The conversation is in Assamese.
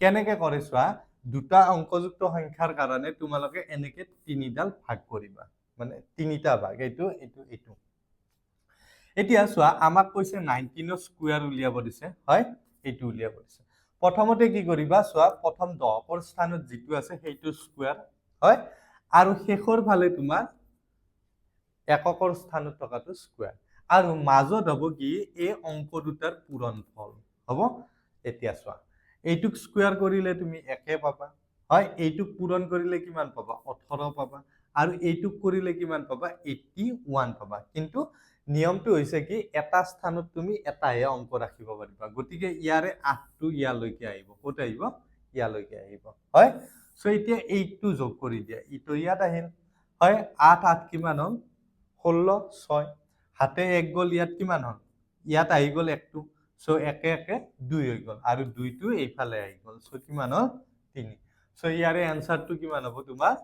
কেনেকে কৰে চোৱা দুটা অংকযুক্ত সংখ্যাৰ কাৰণে তোমালোকে এনেকে তিনিডাল ভাগ কৰিবা মানে তিনিটা ভাগ এইটো এইটো এইটো এতিয়া চোৱা আমাক কৈছে 19 স্কয়াৰ উলিয়াব দিছে হয় এইটো উলিয়াব দিছে প্ৰথমতে কি কৰিবা চোৱা প্ৰথম দশকৰ স্থানত যেটো আছে সেইটো স্কয়াৰ হয় আৰু শেষৰ ফালে তোমাৰ এককৰ স্থানত থকাটো স্কয়াৰ আৰু মাজত হ'ব কি এই অংক দুটাৰ পূৰণফল হ'ব এতিয়া চোৱা এইটুক স্কয়াৰ কৰিলে তুমি 1 পাবা হয় এইটুক পূৰণ কৰিলে কিমান পাবা 18 পাবা আৰু এইটুক কৰিলে কিমান পাবা 81 পাবা কিন্তু নিয়মটো হৈছে কি এটা স্থানত তুমি এটাহে অংক ৰাখিব পাৰিবা গতিকে ইয়াৰে 8টো ইয়ালৈকে আহিব কত আহিব ইয়ালৈকে আহিব হয় সো এতিয়া 8টো যোগ কৰি দিয়া ইটো ইয়াত আহিল হয় 8 8 কিমান হ'ল 16 6 হাতে 1 গল ইয়াত কিমান হ'ল ইয়াত আহি গল 1টো সো একে একে 2 হৈ গল আৰু 2টো এইফালে আহি গল সো কিমান হ'ল 3 সো ইয়াৰে আনসাৰটো কিমান হ'ব তোমাৰ